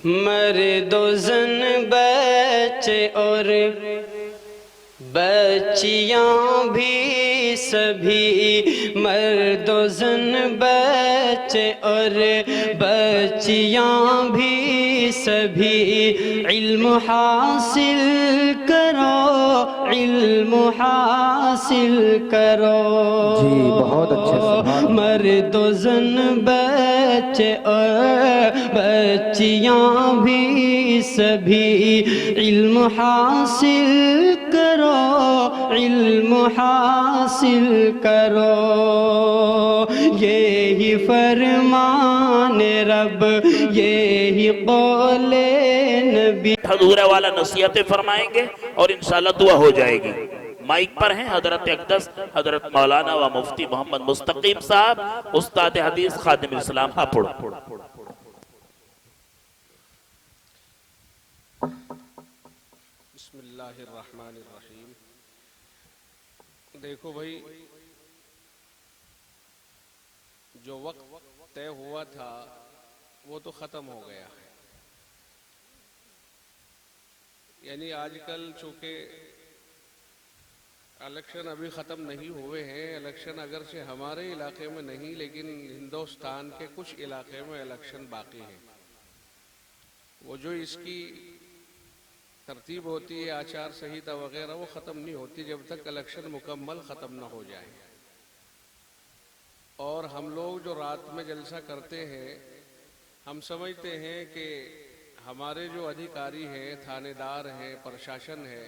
مرد و زن بچے اور بچیاں بھی سبھی، مرد و زن بچے اور بچیاں بھی سبھی، علم حاصل کرو، علم حاصل کرو۔ جی بہت اچھے، سبحان اللہ۔ مرد و زن بچے اور بچیاں بھی سبھی، علم حاصل کرو، علم حاصل کرو۔ یہی فرمان رب، یہی قول نبی۔ حضور والا نصیحتیں فرمائیں گے اور انشاءاللہ دعا ہو جائے گی۔ مائک پر ہیں حضرت اقدس حضرت مولانا و مفتی محمد مستقیم صاحب، استاد حدیث خادم الاسلام ہاپوڑ۔ بسم اللہ الرحمن الرحیم۔ دیکھو بھائی، جو وقت طے ہوا تھا وہ تو ختم ہو گیا ہے۔ یعنی آج کل چونکہ الیکشن ابھی ختم نہیں ہوئے ہیں، الیکشن اگرچہ ہمارے علاقے میں نہیں لیکن ہندوستان کے کچھ علاقے میں الیکشن باقی ہیں۔ وہ جو اس کی ترتیب ہوتی ہے، آچار سنہیتا وغیرہ، وہ ختم نہیں ہوتی جب تک الیکشن مکمل ختم نہ ہو جائے۔ اور ہم لوگ جو رات میں جلسہ کرتے ہیں، ہم سمجھتے ہیں کہ ہمارے جو ادھیکاری ہیں، تھانے دار ہیں، پرشاسن ہے،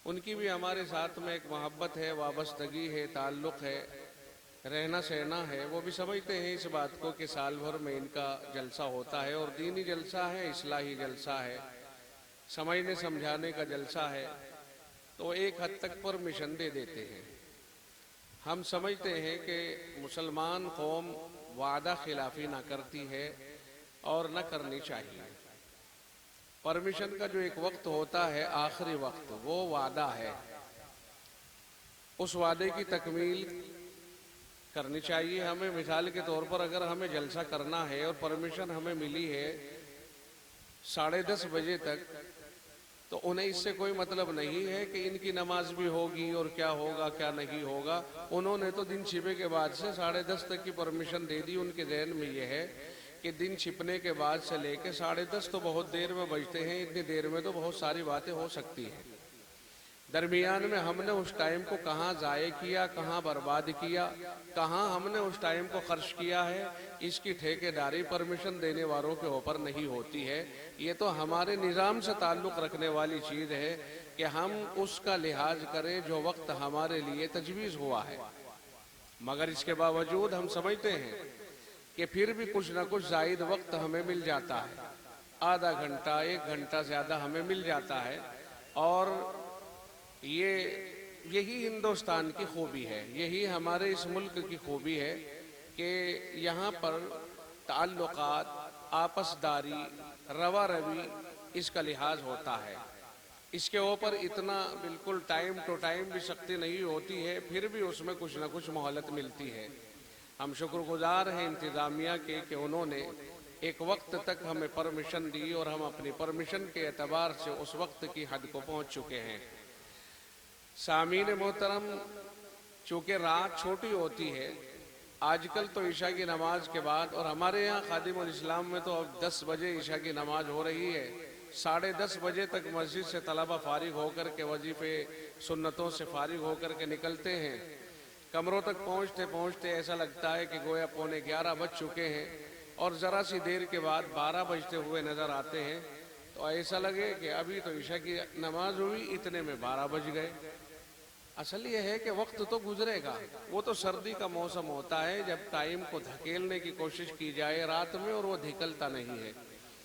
ان کی بھی ہمارے ساتھ میں ایک محبت ہے، وابستگی ہے، تعلق ہے، رہنا سہنا ہے۔ وہ بھی سمجھتے ہیں اس بات کو کہ سال بھر میں ان کا جلسہ ہوتا ہے، اور دینی جلسہ ہے، اصلاحی جلسہ ہے، سمجھنے سمجھانے کا جلسہ ہے، تو ایک حد تک پرمیشن دے دیتے ہیں۔ ہم سمجھتے ہیں کہ مسلمان قوم وعدہ خلافی نہ کرتی ہے اور نہ کرنی چاہیے۔ پرمیشن کا جو ایک وقت ہوتا ہے، آخری وقت، وہ وعدہ ہے، اس وعدے کی تکمیل کرنی چاہیے ہمیں۔ مثال کے طور پر اگر ہمیں جلسہ کرنا ہے اور پرمیشن ہمیں ملی ہے 10:30 بجے تک، تو انہیں اس سے کوئی مطلب نہیں ہے کہ ان کی نماز بھی ہوگی اور کیا ہوگا کیا نہیں ہوگا۔ انہوں نے تو دن چھپے کے بعد سے 10:30 تک کی پرمیشن دے دی۔ ان کے ذہن میں یہ ہے کہ دن چھپنے کے بعد سے لے کے 10:30 تو بہت دیر میں بجتے ہیں، اتنی دیر میں تو بہت ساری باتیں ہو سکتی ہیں۔ درمیان میں ہم نے اس ٹائم کو کہاں ضائع کیا، کہاں برباد کیا، کہاں ہم نے اس ٹائم کو خرچ کیا ہے، اس کی ٹھیکیداری پرمیشن دینے والوں کے اوپر نہیں ہوتی ہے۔ یہ تو ہمارے نظام سے تعلق رکھنے والی چیز ہے کہ ہم اس کا لحاظ کریں جو وقت ہمارے لیے تجویز ہوا ہے۔ مگر اس کے باوجود ہم سمجھتے ہیں کہ پھر بھی کچھ نہ کچھ زائد وقت ہمیں مل جاتا ہے، آدھا گھنٹہ 1 گھنٹہ زیادہ ہمیں مل جاتا ہے۔ اور یہی ہندوستان کی خوبی ہے، یہی ہمارے اس ملک کی خوبی ہے کہ یہاں پر تعلقات، آپس داری، روا روی، اس کا لحاظ ہوتا ہے۔ اس کے اوپر اتنا بالکل ٹائم ٹو ٹائم بھی سختی نہیں ہوتی ہے، پھر بھی اس میں کچھ نہ کچھ مہلت ملتی ہے۔ ہم شکر گزار ہیں انتظامیہ کے کہ انہوں نے ایک وقت تک ہمیں پرمیشن دی، اور ہم اپنی پرمیشن کے اعتبار سے اس وقت کی حد کو پہنچ چکے ہیں۔ سامعین محترم، چونکہ رات چھوٹی ہوتی ہے، آج کل تو عشاء کی نماز کے بعد، اور ہمارے یہاں خادم الاسلام میں تو اب 10 بجے عشاء کی نماز ہو رہی ہے، 10:30 بجے تک مسجد سے طلبہ فارغ ہو کر کے وظیفے سنتوں سے فارغ ہو کر کے نکلتے ہیں۔ کمروں تک پہنچتے پہنچتے ایسا لگتا ہے کہ گویا 11:15 بج چکے ہیں، اور ذرا سی دیر کے بعد 12 بجتے ہوئے نظر آتے ہیں، تو ایسا لگے کہ ابھی تو عشاء کی نماز ہوئی، اتنے میں 12 بج گئے۔ اصل یہ ہے کہ وقت تو گزرے گا، وہ تو سردی کا موسم ہوتا ہے جب ٹائم کو دھکیلنے کی کوشش کی جائے رات میں، اور وہ دھکلتا نہیں ہے۔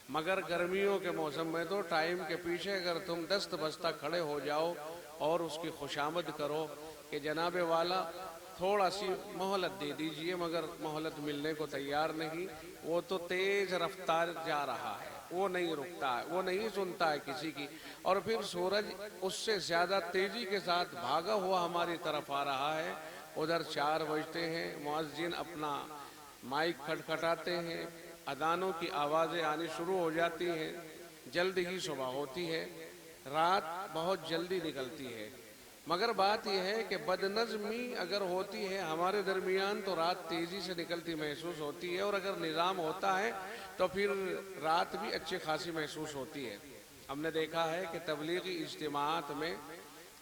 مگر گرمیوں کے موسم میں تو ٹائم کے پیچھے اگر تم دست بستہ کھڑے ہو جاؤ اور اس کی خوشامد کرو کہ جناب والا تھوڑا سی مہلت دے دیجئے، مگر مہلت ملنے کو تیار نہیں۔ وہ تو تیز رفتار جا رہا ہے، وہ نہیں رکتا ہے، وہ نہیں سنتا ہے کسی کی، اور پھر سورج اس سے زیادہ تیزی کے ساتھ بھاگا ہوا ہماری طرف آ رہا ہے۔ ادھر 4 بجتے ہیں، مؤذن اپنا مائک کھٹکھٹاتے ہیں، अदानों की आवाज़ें आनी शुरू हो जाती हैं, जल्द ही सुबह होती है, रात बहुत जल्दी निकलती है। मगर बात यह है कि बदनज़मी अगर होती है हमारे दरमियान तो रात तेज़ी से निकलती महसूस होती है, और अगर निज़ाम होता है तो फिर रात भी अच्छी खासी महसूस होती है। हमने देखा है कि तबलीगी इज्तिमाआत में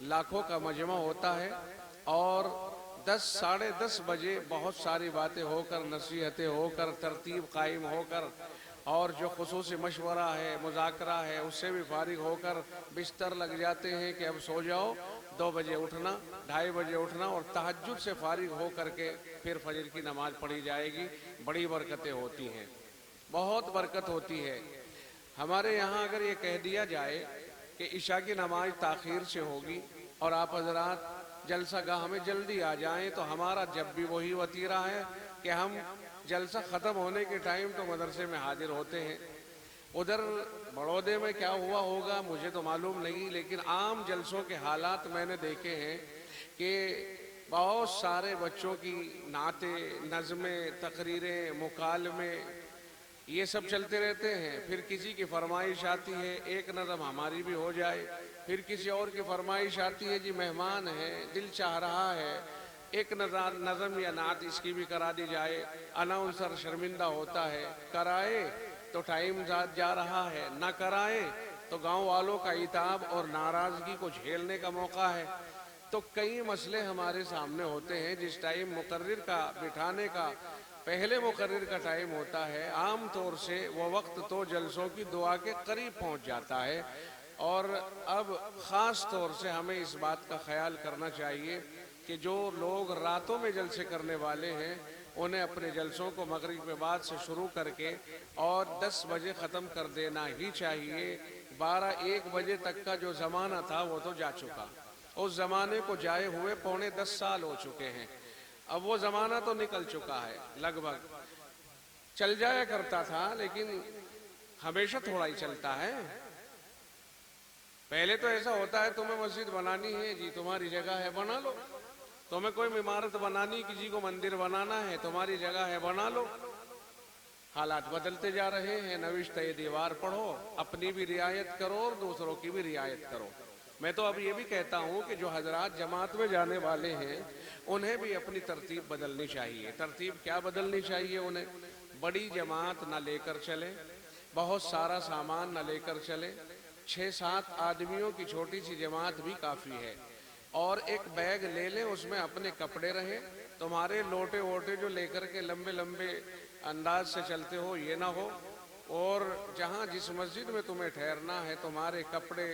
लाखों का मजमा होता है और 10 साढ़े 10 बजे बहुत सारी बातें होकर, नसीहतें होकर, तरतीब कायम होकर, और जो खुसूसी मशवरा है, मुज़ाकरा है, उससे भी फारिग होकर बिस्तर लग जाते हैं कि अब सो जाओ, 2 बजे उठना, 2:30 बजे उठना, और तहज्जुद से फारिग हो करके फिर फजर की नमाज पढ़ी जाएगी। बड़ी बरकतें होती हैं, बहुत बरकत होती है। हमारे यहाँ अगर ये कह दिया जाए कि इशा की नमाज ताख़ीर से होगी और आप हज़रात जलसा गाह में जल्दी आ जाएं, तो हमारा जब भी वही वतीरा है कि हम जलसा ख़त्म होने के टाइम तो मदरसे में हाजिर होते हैं। उधर बड़ौदे में क्या हुआ होगा मुझे तो मालूम नहीं, लेकिन आम जलसों के हालात मैंने देखे हैं कि बहुत सारे बच्चों की नाते, नज़में, तकरीरें, मुकालमे, ये सब चलते रहते हैं। फिर किसी की फरमाइश आती है एक नज़म हमारी भी हो जाए, फिर किसी और की फरमाइश आती है जी मेहमान है, दिल चाह रहा है एक नज़म या नात इसकी भी करा दी जाए। अनाउंसर शर्मिंदा होता है, कराए तो टाइम जा रहा है, ना कराए तो गांव वालों का इताब और नाराज़गी को झेलने का मौका है। तो कई मसले हमारे सामने होते हैं। जिस टाइम मुकर्रिर का बिठाने का पहले मुकर्रिर का टाइम होता है, आम तौर से वो वक्त तो जलसों की दुआ के करीब पहुंच जाता है। और अब ख़ास तौर से हमें इस बात का ख्याल करना चाहिए कि जो लोग रातों में जलसे करने वाले हैं उन्हें अपने जलसों को मगरिब के बाद से शुरू करके और 10 बजे ख़त्म कर देना ही चाहिए। 12-1 बजे तक का जो ज़माना था वो तो जा चुका, उस ज़माने को जाए हुए 10 साल हो चुके हैं। अब वो ज़माना तो निकल चुका है, लगभग चल जाया करता था, लेकिन हमेशा थोड़ा ही चलता है। पहले तो ऐसा होता है तुम्हें मस्जिद बनानी है जी, तुम्हारी जगह है बना लो, तुम्हें कोई इमारत बनानी, किसी को मंदिर बनाना है, तुम्हारी जगह है बना लो। हालात बदलते जा रहे हैं, नविश्ते दीवार पढ़ो, अपनी भी रियायत करो और दूसरों की भी रियायत करो। मैं तो अब ये भी कहता हूँ कि जो हजरात जमात में जाने वाले हैं उन्हें भी अपनी तरतीब बदलनी चाहिए। तरतीब क्या बदलनी चाहिए उन्हें? बड़ी जमात ना लेकर चले, बहुत सारा सामान ना लेकर चले, 6-7 आदमियों की छोटी सी जमात भी काफ़ी है। और एक बैग ले लें, उसमें अपने कपड़े रहे, तुम्हारे लोटे वोटे जो लेकर के लंबे लंबे अंदाज से चलते हो ये ना हो। और जहाँ जिस मस्जिद में तुम्हें ठहरना है तुम्हारे कपड़े,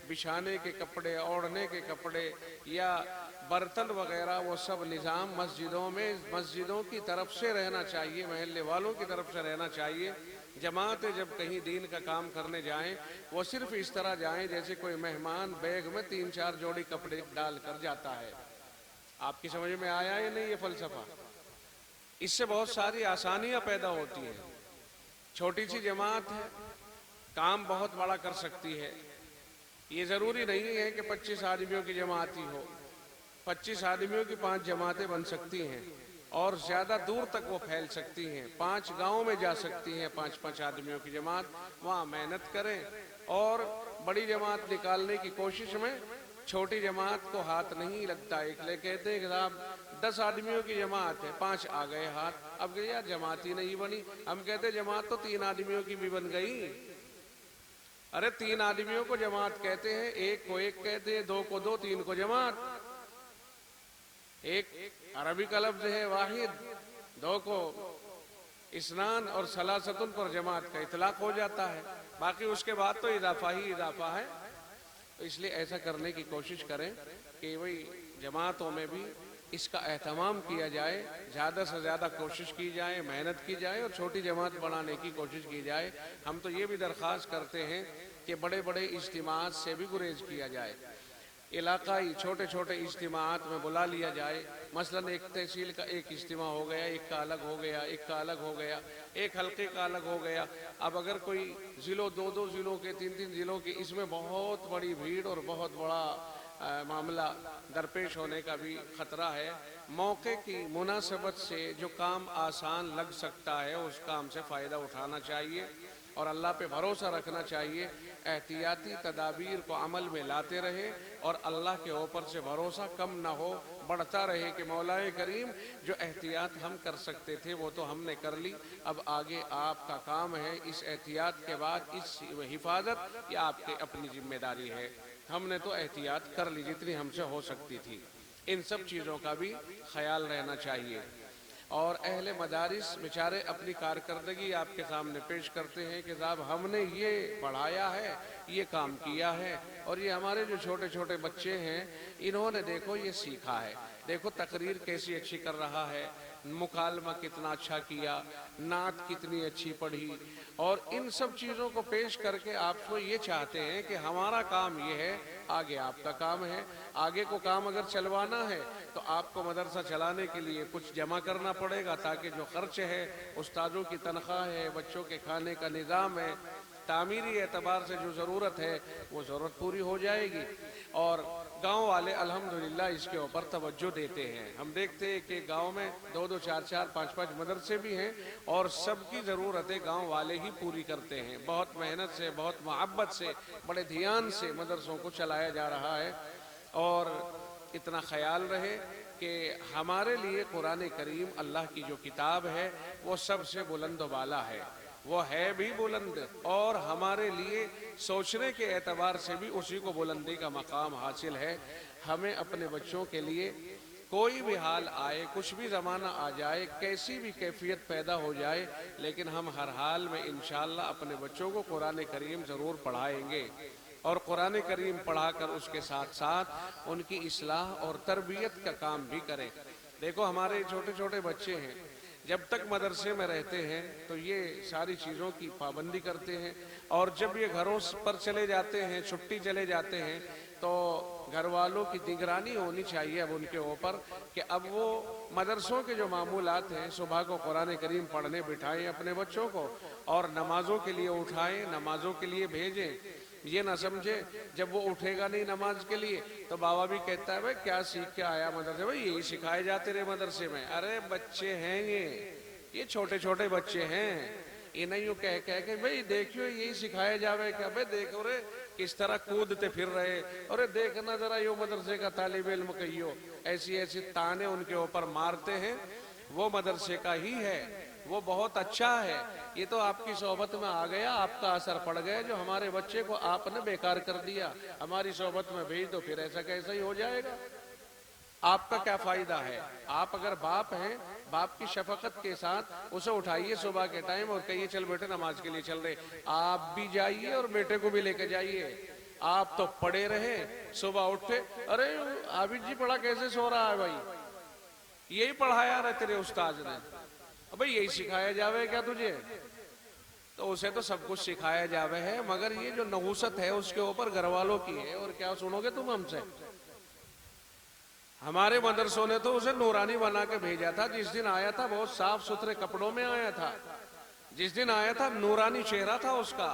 बिछाने के कपड़े, ओढ़ने के कपड़े या बर्तन वगैरह, वो सब निज़ाम मस्जिदों में मस्जिदों की तरफ से रहना चाहिए, महल्ले वालों की तरफ से रहना चाहिए। जमातें जब कहीं दीन का काम करने जाएं वो सिर्फ इस तरह जाएं जैसे कोई मेहमान बैग में 3-4 जोड़ी कपड़े डाल कर जाता है। आपकी समझ में आया या नहीं ये फलसफा? इससे बहुत सारी आसानियां पैदा होती हैं। छोटी सी जमात है, काम बहुत बड़ा कर सकती है। ये ज़रूरी नहीं है कि 25 आदमियों की जमात ही हो, 25 आदमियों की 5 जमातें बन सकती हैं और ज़्यादा दूर तक वो फैल सकती हैं। 5 गाँव में जा सकती हैं 5-5 आदमियों की जमात। वहाँ मेहनत करें और बड़ी जमात निकालने की कोशिश में छोटी जमात को हाथ नहीं लगता। इसलिए कहते हैं कि साहब 10 आदमियों की जमात है, 5 आ गए हाथ, अब यार जमात ही नहीं बनी। हम कहते जमात तो 3 आदमियों की भी बन गई। अरे 3 आदमियों को जमात कहते हैं, 1 को 1 कहते हैं, 2 को 2, 3 को जमात। एक अरबी का लफ्ज है वाहिद, 2 को इस्नान और सलासतुन पर जमात का इतलाक हो जाता है। बाकी उसके बाद तो इजाफा ही इजाफा है। तो इसलिए ऐसा करने की कोशिश करें कि वही जमातों में भी इसका एहतमाम किया जाए, ज़्यादा से ज़्यादा कोशिश की जाए, मेहनत की जाए और छोटी जमात बढ़ाने की कोशिश की जाए। हम तो ये भी दरख्वास्त करते हैं कि बड़े बड़े इज्तिमात से भी गुरेज किया जाए, इलाकाई छोटे छोटे इज्तिमात में बुला लिया जाए। मसलन एक तहसील का एक इज्तिमा हो गया, एक का अलग हो गया, एक का अलग हो गया, एक हल्के का अलग हो गया। अब अगर कोई ज़िलों 2-2 ज़िलों के 3-3 ज़िलों के, इसमें बहुत बड़ी भीड़ और बहुत बड़ा मामला दरपेश होने का भी खतरा है। मौके की मुनासबत से जो काम आसान लग सकता है उस काम से फ़ायदा उठाना चाहिए और अल्लाह पे भरोसा रखना चाहिए। एहतियाती तदाबीर को अमल में लाते रहे और अल्लाह के ऊपर से भरोसा कम ना हो, बढ़ता रहे कि मौलाए करीम जो एहतियात हम कर सकते थे वो तो हमने कर ली, अब आगे आपका काम है, इस एहतियात के बाद इस हिफाजत ये आपकी अपनी जिम्मेदारी है। हमने तो एहतियात कर ली जितनी हमसे हो सकती थी। इन सब चीज़ों का भी ख्याल रहना चाहिए। और अहले मदारिस बेचारे अपनी कारकर्दगी आपके सामने पेश करते हैं कि साहब हमने ये पढ़ाया है, ये काम किया है, और ये हमारे जो छोटे छोटे बच्चे हैं इन्होंने देखो ये सीखा है, देखो तकरीर कैसी अच्छी कर रहा है, मुकालमा कितना अच्छा किया, नात कितनी अच्छी पढ़ी, और इन सब चीज़ों को पेश करके आपको ये चाहते हैं कि हमारा काम ये है, आगे आपका काम है। आगे को काम अगर चलवाना है तो आपको मदरसा चलाने के लिए कुछ जमा करना पड़ेगा ताकि जो खर्च है, उस्तादों की तनख्वाह है, बच्चों के खाने का निज़ाम है, तामीरी एतबार से जो ज़रूरत है वो ज़रूरत पूरी हो जाएगी। और गांव वाले अल्हम्दुलिल्लाह इसके ऊपर तवज्जो देते हैं। हम देखते हैं कि गांव में 2-2, 4-4, 5-5 मदरसे भी हैं और सबकी ज़रूरतें गांव वाले ही पूरी करते हैं। बहुत मेहनत से, बहुत मोहब्बत से, बड़े ध्यान से मदरसों को चलाया जा रहा है। और इतना ख्याल रहे कि हमारे लिए कुरान करीम अल्लाह की जो किताब है वो सबसे बुलंद वाला है, वो है भी बुलंद, और हमारे लिए सोचने के एतबार से भी उसी को बुलंदी का मकाम हासिल है। हमें अपने बच्चों के लिए कोई भी हाल आए, कुछ भी ज़माना आ जाए, कैसी भी कैफियत पैदा हो जाए, लेकिन हम हर हाल में इंशाअल्लाह अपने बच्चों को कुरान करीम ज़रूर पढ़ाएंगे और कुरान करीम पढ़ाकर उसके साथ साथ उनकी इस्लाह और तरबियत का काम भी करें। देखो हमारे छोटे छोटे बच्चे हैं, जब तक मदरसे में रहते हैं तो ये सारी चीज़ों की पाबंदी करते हैं, और जब ये घरों पर चले जाते हैं, छुट्टी चले जाते हैं, तो घर वालों की निगरानी होनी चाहिए अब उनके ऊपर कि अब वो मदरसों के जो मामूलात हैं, सुबह को कुरान करीम पढ़ने बिठाएं अपने बच्चों को और नमाज़ों के लिए उठाएं, नमाज़ों के लिए भेजें। ये ना समझे जब वो उठेगा नहीं नमाज के लिए तो बाबा भी कहता है भाई क्या सीख के आया मदरसे, भाई यही सिखाए जाते रहे मदरसे में। अरे बच्चे हैं ये छोटे छोटे बच्चे हैं, इन्हें यूँ कह के भाई देखियो यही सिखाया जावे क्या, भाई देखो रे किस तरह कूदते फिर रहे, अरे देखना जरा यो मदरसे का तालिब इल्म कहियो, ऐसी ऐसी ताने उनके ऊपर मारते हैं। वो मदरसे का ही है, वो बहुत अच्छा है, ये तो आपकी सोहबत में आ गया, आपका असर पड़ गया, जो हमारे बच्चे को आपने बेकार कर दिया, हमारी सोहबत में भेज दो, फिर ऐसा कैसा ही हो जाएगा। आपका क्या फायदा है? आप अगर बाप हैं, बाप की शफकत के साथ उसे उठाइए सुबह के टाइम और कहिए चल बेटे नमाज के लिए चल रहे, आप भी जाइए और बेटे को भी लेके जाइए। आप तो पड़े रहे, सुबह उठे, अरे आबिद जी पढ़ा कैसे सो रहा है भाई, यही पढ़ाया रहे तेरे उस्ताद ने, भाई यही सिखाया जावे क्या तुझे, तो उसे तो सब कुछ सिखाया जावे है, मगर ये जो नहुसत है उसके ऊपर घर वालों की है। और क्या सुनोगे तुम हमसे? हमारे मदरसों ने तो उसे नूरानी बना के भेजा था। जिस दिन आया था बहुत साफ सुथरे कपड़ों में आया था, जिस दिन आया था नूरानी चेहरा था उसका,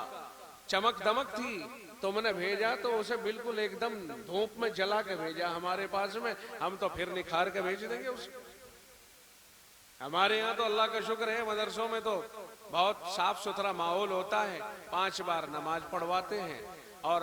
चमक दमक थी, तुमने भेजा तो उसे बिल्कुल एकदम धूप में जला के भेजा हमारे पास में, हम तो फिर निखार के भेज देंगे उसे। हमारे यहाँ तो अल्लाह का शुक्र है, मदरसों में तो बहुत साफ सुथरा माहौल होता है, 5 बार नमाज पढ़वाते हैं और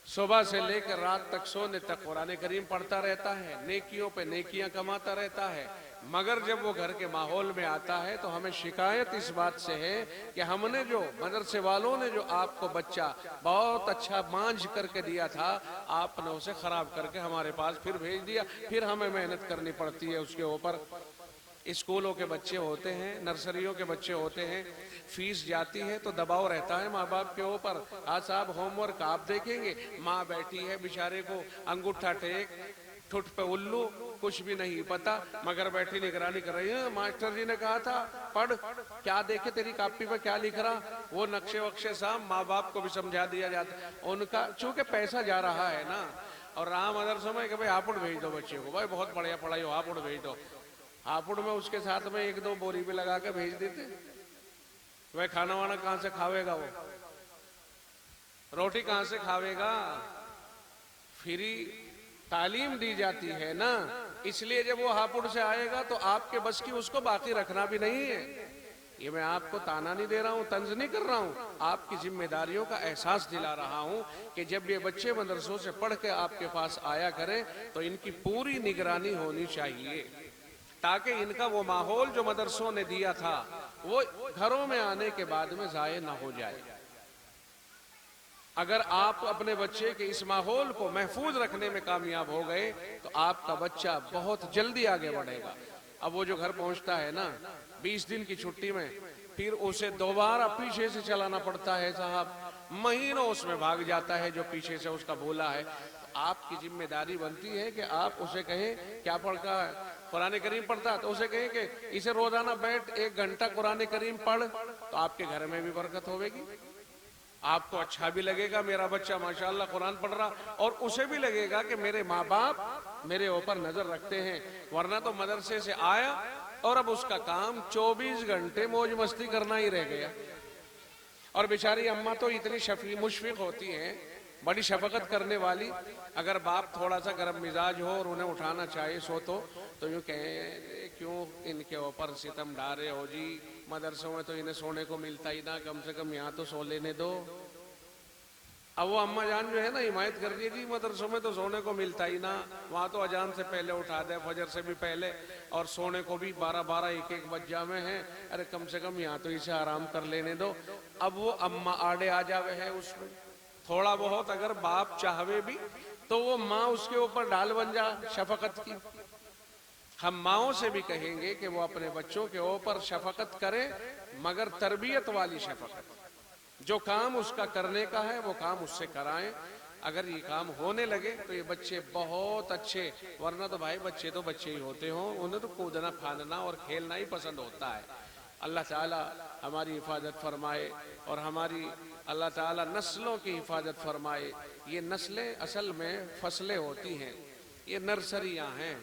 सुबह से लेकर रात तक सोने तक कुरान करीम पढ़ता रहता है, नेकियों पे नेकियां कमाता रहता है। मगर जब वो घर के माहौल में आता है तो हमें शिकायत इस बात से है कि हमने जो मदरसे वालों ने जो आपको बच्चा बहुत अच्छा मांझ करके दिया था, आपने उसे खराब करके हमारे पास फिर भेज दिया, फिर हमें मेहनत करनी पड़ती है उसके ऊपर। स्कूलों के बच्चे होते हैं, नर्सरियों के बच्चे होते हैं, फीस जाती है तो दबाव रहता है माँ बाप के ऊपर। आज साहब होमवर्क आप देखेंगे, माँ बैठी है बेचारे को अंगूठा टेक, ठुट पे उल्लू, कुछ भी नहीं पता, मगर बैठी निगरानी कर रही है। मास्टर जी ने कहा था पढ़, क्या देखे तेरी कॉपी पे क्या लिख रहा, वो नक्शे वक्शे साहब माँ बाप को भी समझा दिया जाता उनका, चूंकि पैसा जा रहा है ना। और राम मदरसों में कि भाई हापुड़ भेज दो बच्चे को, भाई बहुत बढ़िया पढ़ाई हो, हापुड़ भेज दो। हापुड़ में उसके साथ में 1-2 बोरी भी लगा के भेज देते, वह खाना वाना कहां से खावेगा, वो रोटी कहां से खावेगा, फ्री तालीम दी जाती है ना, इसलिए जब वो हापुड़ से आएगा तो आपके बस की उसको बाकी रखना भी नहीं है। ये मैं आपको ताना नहीं दे रहा हूँ, तंज नहीं कर रहा हूँ, आपकी जिम्मेदारियों का एहसास दिला रहा हूँ कि जब ये बच्चे मदरसों से पढ़ के आपके पास आया करें तो इनकी पूरी निगरानी होनी चाहिए, ताकि इनका वो माहौल जो मदरसों ने दिया था वो घरों में आने के बाद में ज़ाये ना हो जाए। अगर आप अपने बच्चे के इस माहौल को महफूज रखने में कामयाब हो गए तो आपका बच्चा बहुत जल्दी आगे बढ़ेगा। अब वो जो घर पहुंचता है ना 20 दिन की छुट्टी में, फिर उसे दोबारा पीछे से चलाना पड़ता है साहब, महीनों उसमें भाग जाता है जो पीछे से उसका भूला है। तो आपकी जिम्मेदारी बनती है कि आप उसे कहें क्या पढ़ता है, कुरान करीम पढ़ता है, तो उसे कहें कि इसे रोजाना बैठ 1 घंटा कुरान करीम पढ़, तो आपके घर में भी बरकत होगी, आपको अच्छा भी लगेगा मेरा बच्चा माशाअल्लाह कुरान पढ़ रहा, और उसे भी लगेगा कि मेरे माँ बाप मेरे ऊपर नजर रखते हैं। वरना तो मदरसे से आया और अब उसका काम 24 घंटे मौज मस्ती करना ही रह गया। और बेचारी अम्मा तो इतनी मुशफिक होती हैं, बड़ी शफकत करने वाली, अगर बाप थोड़ा सा गर्म मिजाज हो और उन्हें उठाना चाहे सो तो यूँ कहें क्यों इनके ऊपर सितम ढा रहे हो जी, मदरसों में तो इन्हें सोने को मिलता ही ना, कम से कम यहाँ तो सो लेने दो। अब वो अम्मा जान जो है ना हिमायत कर दी जी मदरसों में तो सोने को मिलता ही ना, वहाँ तो अजान से पहले उठा दे, फजर से भी पहले, और सोने को भी 12-12 1-1 बजा में है, अरे कम से कम यहाँ तो इसे आराम कर लेने दो। अब वो अम्मा आड़े आ जावे है उसमें, थोड़ा बहुत अगर बाप चाहवे भी तो वो माँ उसके ऊपर ढाल बन जा शफकत की। हम माओं से भी कहेंगे कि वो अपने बच्चों के ऊपर शफकत करें, मगर तरबियत वाली शफकत, जो काम उसका करने का है वो काम उससे कराएं। अगर ये काम होने लगे तो ये बच्चे बहुत अच्छे, वरना तो भाई बच्चे तो बच्चे ही होते हों, उन्हें तो कूदना फांदना और खेलना ही पसंद होता है। अल्लाह ताला हमारी हिफाजत फरमाए और हमारी अल्लाह ताला नस्लों की हिफाजत फरमाए। ये नस्लें असल में फसलें होती हैं, ये नर्सरियां हैं।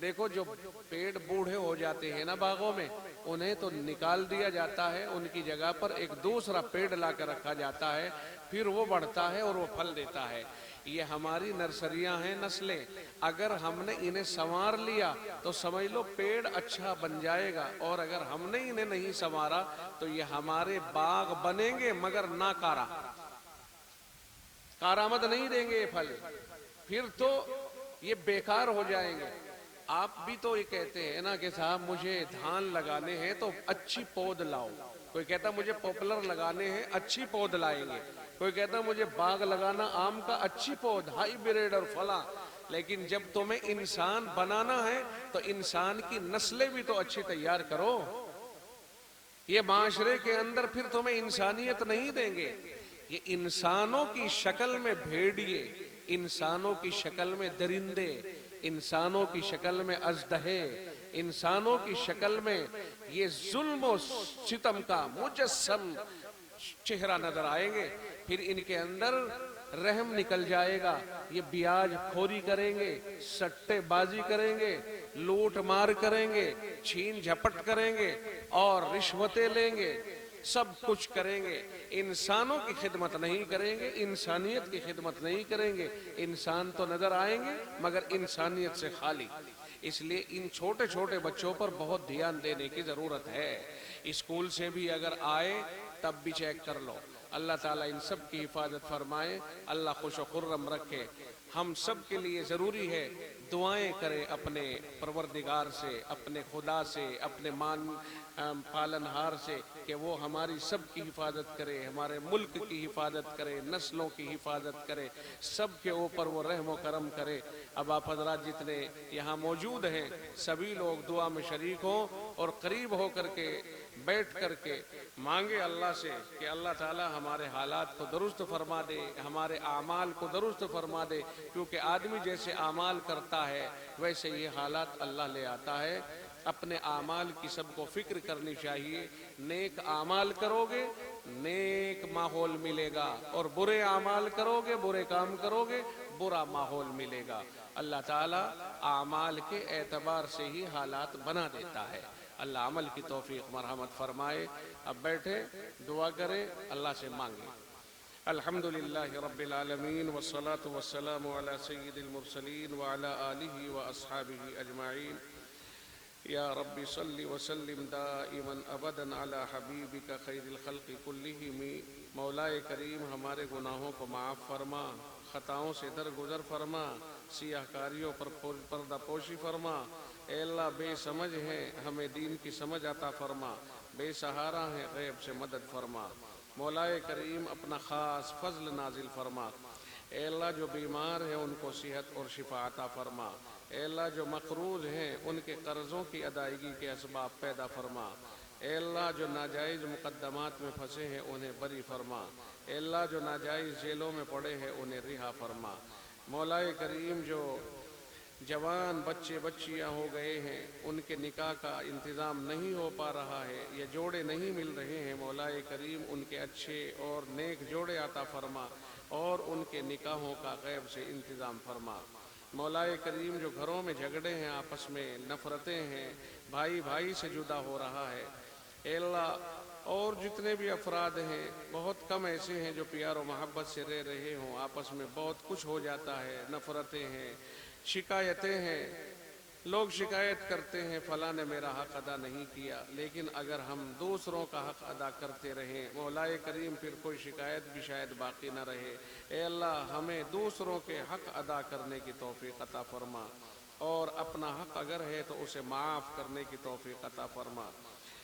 देखो जो पेड़ बूढ़े हो जाते हैं ना बागों में, उन्हें तो निकाल दिया जाता है, उनकी जगह पर एक दूसरा पेड़ ला कर रखा जाता है, फिर वो बढ़ता है और वो फल देता है। ये हमारी नर्सरियां हैं, नस्लें। अगर हमने इन्हें संवार लिया तो समझ लो पेड़ अच्छा बन जाएगा, और अगर हमने इन्हें नहीं संवारा तो ये हमारे बाग बनेंगे मगर नाकारा, कारामद नहीं देंगे ये फल, फिर तो ये बेकार हो जाएंगे। आप भी तो ये कहते हैं ना कि साहब मुझे धान लगाने हैं तो अच्छी पौध लाओ, कोई कहता मुझे पॉपुलर लगाने हैं, अच्छी पौध लाएंगे, कोई कहता मुझे बाग लगाना आम का, अच्छी पौध हाइब्रिड और फला। लेकिन जब तुम्हें इंसान बनाना है तो इंसान की नस्लें भी तो अच्छी तैयार करो। ये माशरे के अंदर फिर तुम्हें इंसानियत नहीं देंगे। ये इंसानों की शक्ल में भेड़िए, इंसानों की शक्ल में दरिंदे, इंसानों की शक्ल में अजदहे, इंसानों की शक्ल में ये जुल्म और सितम का मुजस्सम चेहरा नजर आएंगे। फिर इनके अंदर रहम निकल जाएगा, ये ब्याज खोरी करेंगे, सट्टेबाजी करेंगे, लूट मार करेंगे, छीन झपट करेंगे और रिश्वतें लेंगे, सब कुछ करेंगे। इंसानों की खिदमत नहीं करेंगे, इंसानियत की खिदमत नहीं करेंगे। इंसान तो नजर आएंगे मगर इंसानियत से खाली। इसलिए इन छोटे छोटे बच्चों पर बहुत ध्यान देने की जरूरत है। स्कूल से भी अगर आए तब भी चेक कर लो। अल्लाह ताला इन सब की हिफाजत फरमाए, अल्लाह खुश व खुर्रम रखे। हम सब के लिए ज़रूरी है दुआएं करें अपने परवरदिगार से, अपने खुदा से, अपने पालनहार से कि वो हमारी सब की हिफाजत करे, हमारे मुल्क की हिफाजत करे, नस्लों की हिफाजत करे, सब के ऊपर वो रहम व करम करे। अब आप हजरात जितने यहाँ मौजूद हैं सभी लोग दुआ में शरीक हों और करीब हो करके बैठ करके मांगे अल्लाह से कि अल्लाह ताला हमारे हालात को दुरुस्त फरमा दे, हमारे आमाल को दुरुस्त फरमा दे। क्योंकि आदमी जैसे आमाल करता है वैसे ये हालात अल्लाह ले आता है। अपने आमाल की सबको फिक्र करनी चाहिए। नेक आमाल करोगे नेक माहौल मिलेगा, और बुरे आमाल करोगे, बुरे काम करोगे, बुरा माहौल मिलेगा। अल्लाह ताला आमाल के एतबार से ही हालात बना देता है। अल्लाह अमल की तौफीक मरहमत फरमाए। अब बैठे दुआ करें, अल्लाह से मांगे। अल्हम्दुलिल्लाहि रब्बिल आलमीन वस्सलातु वस्सलामु अला सय्यिदिल मुरसलीन व अला आलिहि व अस्हाबिहि अजमाइन। या रब्बी सल्लि व सल्लिम दाइमन अबदन अला हबीबिका खैरिल खल्क़ि कुल्लिहिम। मौलाए करीम हमारे गुनाहों को माफ़ फरमा, ख़ताओं से दरगुजर फरमा, सियाहकारियों पर पर्दा पोशी फरमा। ए अल्लाह बेसमझ हैं, हमें दीन की समझ अता फरमा, बेसहारा हैं, गैब से मदद फरमा। मौलाए करीम अपना ख़ास फ़ज़ल नाजिल फरमा। ए अल्लाह जो बीमार हैं उनको सेहत और शिफा अता फरमा। ए अल्लाह जो मक़रूज़ हैं उनके कर्ज़ों की अदायगी के असबाब पैदा फरमा। ए अल्लाह जो नाजायज़ मुक़द्दमात में फंसे हैं उन्हें बरी फरमा। ए अल्लाह जो नाजायज़ जेलों में पड़े हैं उन्हें रिहा फरमा। मौलाए करीम जो जवान बच्चे बच्चियां हो गए हैं उनके निकाह का इंतज़ाम नहीं हो पा रहा है, ये जोड़े नहीं मिल रहे हैं, मौलाए करीम उनके अच्छे और नेक जोड़े अता फरमा और उनके निकाहों का गैब से इंतज़ाम फरमा। मौलाए करीम जो घरों में झगड़े हैं, आपस में नफ़रतें हैं, भाई भाई से जुदा हो रहा है, ए अल्लाह और जितने भी अफराद हैं बहुत कम ऐसे हैं जो प्यार और मोहब्बत से रह रहे हों, आपस में बहुत कुछ हो जाता है, नफ़रतें हैं, शिकायतें हैं। लोग शिकायत करते हैं फ़लाँ ने मेरा हक़ अदा नहीं किया, लेकिन अगर हम दूसरों का हक़ अदा करते रहें मौलाए करीम फिर कोई शिकायत भी शायद बाकी न रहे। ए अल्लाह हमें दूसरों के हक़ अदा करने की तौफ़ीक़ अता फ़रमा और अपना हक़ अगर है तो उसे माफ़ करने की तौफ़ीक़ अता फ़रमा।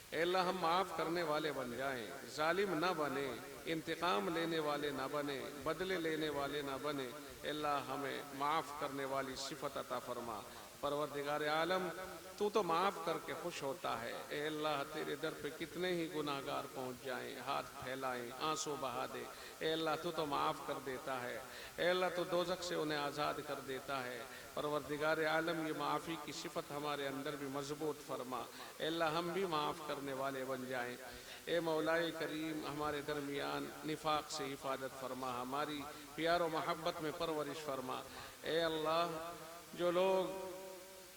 ए अल्लाह हम माफ़ करने वाले बन जाएं, जालिम न बने, इंतकाम लेने वाले न बने, बदले लेने वाले न बने। ए अल्लाह हमें माफ़ करने वाली सिफ़त अता फ़रमा। परवरदिगार आलम तू तो माफ़ करके खुश होता है। ए अल्लाह तेरे दर पे कितने ही गुनाहगार पहुँच जाएं, हाथ फैलाएं, आंसू बहा दे, ए अल्लाह तू तो माफ़ कर देता है। ए अल्लाह तू दोज़ख से उन्हें आज़ाद कर देता है। परवरदिगार आलम ये माफ़ी की सिफ़त हमारे अंदर भी मजबूत फरमा। ए अल्लाह हम भी माफ़ करने वाले बन जाएं। ए मौलाए करीम हमारे दरमियान निफाक से हिफाजत फरमा, हमारी प्यार और मोहब्बत में परवरिश फरमा। ए अल्लाह जो लोग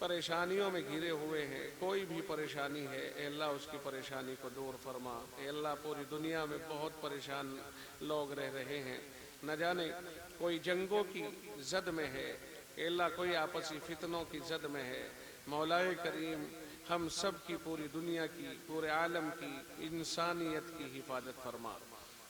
परेशानियों में घिरे हुए हैं, कोई भी परेशानी है ए अल्लाह उसकी परेशानी को दूर फरमा। ए अल्लाह पूरी दुनिया में बहुत परेशान लोग रह रहे हैं, न जाने कोई जंगों की जद में है, ए अल्लाह कोई आपसी फितनों की जद में है। मौलाए करीम हम सब की, पूरी दुनिया की, पूरे आलम की, इंसानियत की हिफाजत फरमा।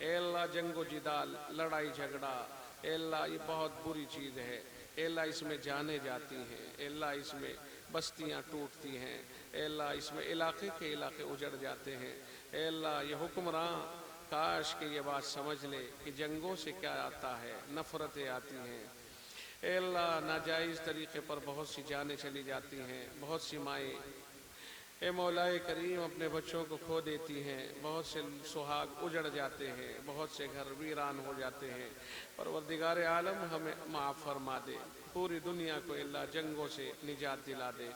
ए अल्लाह जंगो जिदाल, लड़ाई झगड़ा, ए अल्लाह ये बहुत बुरी चीज़ है। ए अल्लाह इसमें जाने जाती हैं, ए अल्लाह इसमें बस्तियां टूटती हैं, ए अल्लाह इसमें इलाके के इलाके उजड़ जाते हैं। ए अल्लाह ये हुक्मरान काश कि ये बात समझ ले कि जंगों से क्या आता है, नफ़रतें आती हैं। ए अल्लाह नाजायज़ तरीक़े पर बहुत सी जानें चली जाती हैं, बहुत सी माएँ ए मौलाए करीम अपने बच्चों को खो देती हैं, बहुत से सुहाग उजड़ जाते हैं, बहुत से घर वीरान हो जाते हैं। परवरदिगार आलम हमें माफ़ फरमा दे, पूरी दुनिया को अल्लाह जंगों से निजात दिला दे।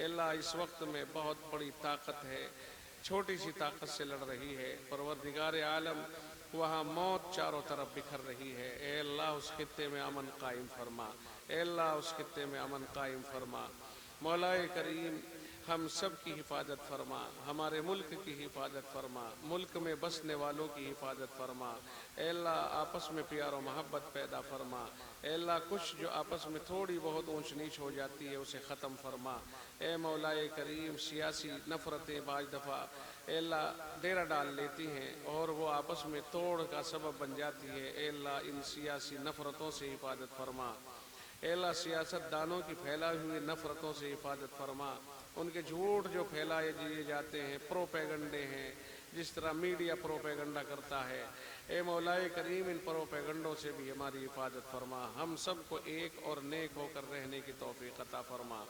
अल्लाह इस वक्त में बहुत बड़ी ताकत है, छोटी सी ताकत से लड़ रही है। परवरदिगार आलम वहाँ मौत चारों तरफ बिखर रही है। ए अल्लाह उस खित्ते में अमन कायम फरमा, ए अल्लाह उस खित्ते में अमन कायम फरमा। मौलाए करीम हम सब की हिफाजत फरमा, हमारे मुल्क की हिफाजत फरमा, मुल्क में बसने वालों की हिफाजत फरमा। ए अल्लाह आपस में प्यार और मोहब्बत पैदा फरमा। ए अल्लाह कुछ जो आपस में थोड़ी बहुत ऊंच नीच हो जाती है उसे ख़त्म फरमा। ए मौलाए करीम सियासी नफ़रतें बाज दफ़ा ए अल्लाह डेरा डाल लेती हैं और वो आपस में तोड़ का सबब बन जाती है। ए अल्लाह इन सियासी नफ़रतों से हिफाजत फरमा। ए अल्लाह सियासतदानों की फैलाई हुई नफ़रतों से हिफाजत फरमा। उनके झूठ जो फैलाए दिए जाते हैं, प्रोपेगंडे हैं, जिस तरह मीडिया प्रोपेगंडा करता है, ए मौलाए करीम इन प्रोपेगंडों से भी हमारी हिफाजत फरमा। हम सबको एक और नेक होकर रहने की तौफीक अता फरमा।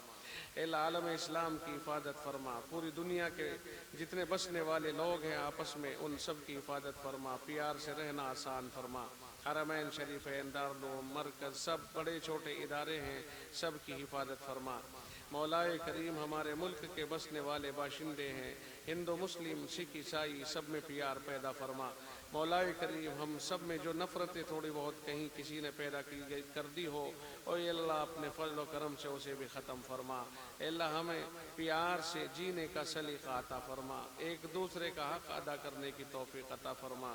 ए आलम इस्लाम की हिफाजत फरमा, पूरी दुनिया के जितने बसने वाले लोग हैं आपस में उन सब की हिफाजत फरमा। प्यार से रहना आसान फरमा। हरमैन शरीफैन, दारुल मरकज़, सब बड़े छोटे इदारे हैं, सब की हिफाजत फरमा। मौलाए करीम हमारे मुल्क के बसने वाले बाशिंदे हैं, हिंदू मुस्लिम सिख ईसाई, सब में प्यार पैदा फरमा। मौलाए करीम हम सब में जो नफ़रतें थोड़ी बहुत कहीं किसी ने पैदा की गई कर दी हो, और अल्लाह अपने फजल व करम से उसे भी ख़त्म फरमा। अल्लाह हमें प्यार से जीने का सलीक़ा अता फरमा, एक दूसरे का हक़ अदा करने की तौफ़ीक़ अता फरमा।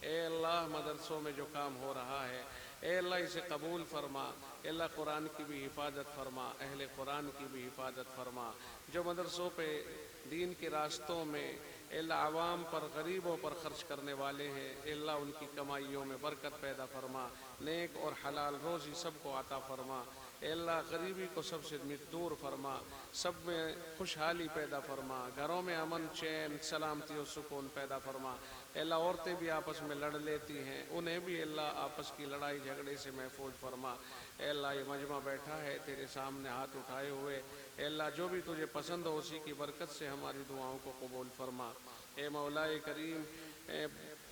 اے اللہ مدرسوں میں جو کام ہو رہا ہے اے اللہ اسے قبول فرما، اے اللہ قرآن کی بھی حفاظت فرما، اہل قرآن کی بھی حفاظت فرما، جو مدرسوں پہ دین کے راستوں میں اے اللہ عوام پر غریبوں پر خرچ کرنے والے ہیں، اے اللہ ان کی کمائیوں میں برکت پیدا فرما، نیک اور حلال روزی سب کو عطا فرما، اے اللہ غریبی کو سب سے دور فرما، سب میں خوشحالی پیدا فرما، گھروں میں امن چین سلامتی و سکون پیدا فرما، اے اللہ عورتیں بھی آپس میں لڑ لیتی ہیں انہیں بھی اللہ آپس کی لڑائی جھگڑے سے محفوظ فرما، اے اللہ یہ مجمع بیٹھا ہے تیرے سامنے ہاتھ اٹھائے ہوئے، اے اللہ جو بھی تجھے پسند ہو اسی کی برکت سے ہماری دعاؤں کو قبول فرما، اے مولا کریم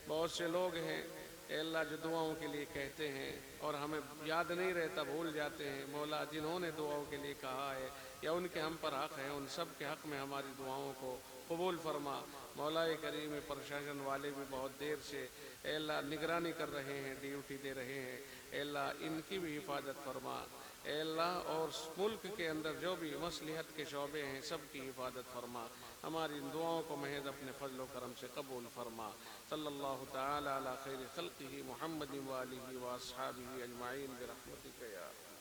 بہت سے لوگ ہیں اے اللہ جو دعاؤں کے لیے کہتے ہیں اور ہمیں یاد نہیں رہتا بھول جاتے ہیں، مولا جنہوں نے دعاؤں کے لیے کہا ہے یا ان کے ہم پر حق ہے ان سب کے حق میں ہماری دعاؤں کو قبول فرما، مولا کریم پرشاسن والے بھی بہت دیر سے اے اللہ نگرانی کر رہے ہیں ڈیوٹی دے رہے ہیں، اے اللہ ان کی بھی حفاظت فرما، اے اللہ اور ملک کے اندر جو بھی مصلحت کے شعبے ہیں سب کی حفاظت فرما، ہماری ان دعاؤں کو محض اپنے فضل و کرم سے قبول فرما، صلی اللہ تعالی علی خیر خلقہ محمد وآلہ واصحابہ اجمعین برحمتک یا ارحم